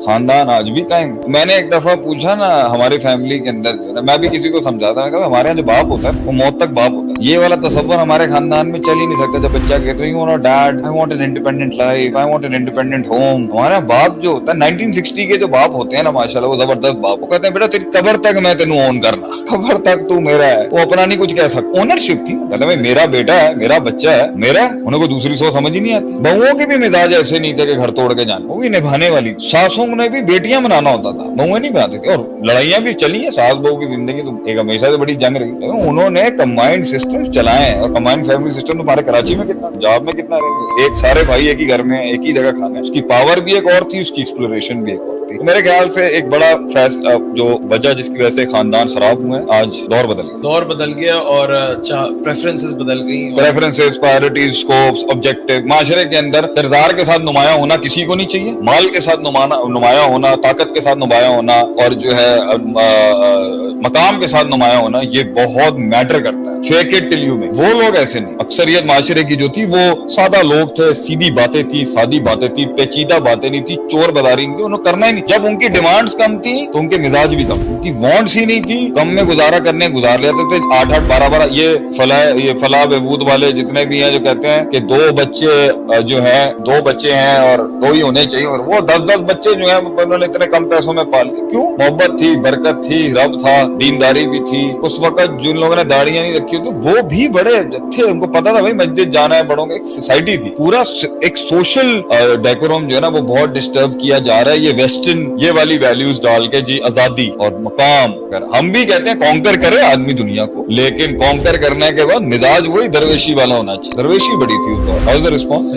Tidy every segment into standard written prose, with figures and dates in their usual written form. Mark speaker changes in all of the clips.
Speaker 1: خاندان آج بھی قائم. میں نے ایک دفعہ پوچھا نا ہماری فیملی کے اندر جو ہے نا, میں بھی کسی کو سمجھاتا ہوں کہ ہمارے یہاں جو باپ ہوتا ہے وہ موت تک باپ ہوتا ہے. یہ والا تصور ہمارے خاندان میں چل ہی نہیں سکتا. جب بچہ کہتے ہیں dad I want an independent life, I want an independent home, ہمارا باپ جو ہوتا ہے 1960 کے جو باپ ہوتے ہیں نا ماشاءاللہ وہ زبردست باپ, وہ کہتے ہیں بیٹا تیری قبر تک میں تینوں اون کرنا, قبر تک تو میرا ہے. وہ اپنا نہیں کچھ کہہ سکتا, اونرشپ تھی. کہتا ہے میرا بیٹا ہے, میرا بچہ ہے, میرا. انہیں کوئی دوسری سوچ سمجھ ہی نہیں آتی. بہوؤں کے بھی مزاج ایسے نہیں تھے کہ گھر توڑ کے جانا, وہ بھی نبھانے والی. ساسوں نے بھی بیٹیاں بنانا ہوتا تھا, بہویں نہیں بناتے تھے. اور لڑائیاں بھی چلی ہیں, ساس بہو کی زندگی تو ایک ہمیشہ سے بڑی جنگ رہی. انہوں نے کمبائنڈ سسٹم چلائے ہیں, اور کمبائنڈ فیملی سسٹم تمہارے کراچی میں کتنا, پنجاب میں کتنا رہے. ایک سارے بھائی ایک ہی گھر میں ایک ہی جگہ کھانا ہے. اس کی پاور بھی ایک اور تھی, اس کی ایکسپلوریشن بھی ایک اور تھی. میرے خیال سے ایک بڑا فیصلہ جو وجہ جس کی وجہ سے خاندان خراب ہوئے, آج دور بدل گیا اور
Speaker 2: پریفرنسز بدل گئی.
Speaker 1: Preferences, priorities, scopes, objective. معاشرے کے اندر کردار کے ساتھ نمایاں ہونا کسی کو نہیں چاہیے, مال کے ساتھ نمایاں ہونا, طاقت کے ساتھ نمایاں ہونا, اور جو ہے مقام کے ساتھ نمایاں ہونا, یہ بہت میٹر کرتا ہے. فیک اٹ ٹل یو میں وہ لوگ ایسے نہیں. اکثریت معاشرے کی جو تھی وہ سادہ لوگ تھے, سیدھی باتیں تھی, سادی باتیں تھی, پیچیدہ باتیں نہیں تھی, چور بازاری نہیں تھی, انہوں کرنا ہی نہیں. جب ان کی ڈیمانڈز کم تھی تو ان کے مزاج بھی کم, ان کی وانٹس ہی نہیں تھی, کم میں گزارا کرنے گزار لیتے تھے. 8-8 12-12 یہ فلاح بہبود والے جتنے بھی ہیں جو کہتے ہیں کہ 2 بچے جو ہیں 2 بچے ہیں اور 2 ہی ہونے چاہیے, اور وہ 10-10 بچے جو ہیں انہوں نے اتنے کم پیسوں میں پال لیے. کیوں؟ محبت تھی, برکت تھی, رب تھا, دینداری بھی تھی. اس وقت جن لوگوں نے داڑیاں نہیں رکھی ہوتی وہ بھی بڑے تھے, ان کو پتا تھا بھائی مسجد جانا ہے بڑوں میں. ایک سوسائٹی تھی, پورا ایک سوشل ڈیکورم جو ہے نا وہ بہت ڈسٹرب کیا جا رہا ہے. یہ ویسٹرن یہ والی ویلیوز ڈال کے, جی آزادی اور مقام. ہم بھی کہتے ہیں کانکر کرے آدمی دنیا کو, لیکن کانکر کرنے کے بعد مزاج وہی درویشی والا ہونا چاہیے. درویشی بڑی تھی اس دور. How is the response?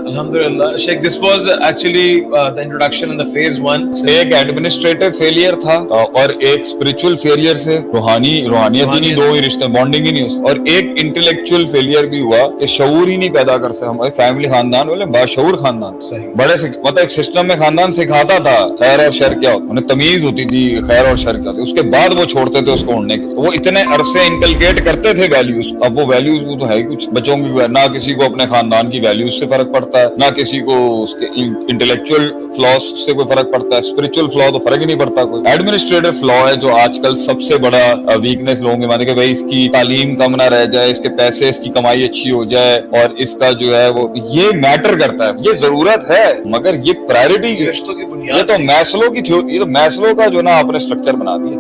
Speaker 2: الحمدللہ شیخ, this was actually the introduction in the phase 1.
Speaker 1: ایک ایڈمنسٹریٹو فیلئر تھا اور ایک اسپرچل فیلئر سے روحانیت ہی نہیں, 2 ہی رشتے, بانڈنگ ہی نہیں. اور ایک انٹلیکچوئل فیلئر بھی ہوا کہ شعور ہی نہیں پیدا کر سکے. ہمارے فیملی خاندان والے باشعور خاندان, بڑے سے مطلب ایک سسٹم میں خاندان سکھاتا تھا خیر اور شر کیا ہوتا, انہیں تمیز ہوتی تھی خیر اور شر کیا ہوتی. اس کے بعد وہ چھوڑتے تھے اس کو اڑنے کے. وہ اتنے عرصے انکلکیٹ کرتے تھے ویلیوز. اب وہ ویلیوز وہ تو ہے کچھ بچوں کی, نہ کسی کو اپنے خاندان کی ویلیوز سے فرق پڑتا ہے, نہ کسی کو اس کے انٹلیکچوئل فلاز سے کوئی فرق پڑتا ہے. اسپرچل فلا تو فرق ہی نہیں پڑتا کوئی. ایڈمنسٹریٹو فلا ہے جو آج کل سب سے بڑا ویکنیس لوگوں کے مانے کہ بھائی اس کی تعلیم کم نہ رہ جائے, اس کے پیسے, اس کی کمائی اچھی ہو جائے, اور اس کا جو ہے وہ یہ میٹر کرتا ہے. یہ ضرورت ہے مگر یہ پرائرٹی,
Speaker 2: رشتوں کی بنیاد,
Speaker 1: یہ تو میسلو کی تھیوری, یہ تو میسلو کا جو نا آپ نے اسٹرکچر بنا دیا.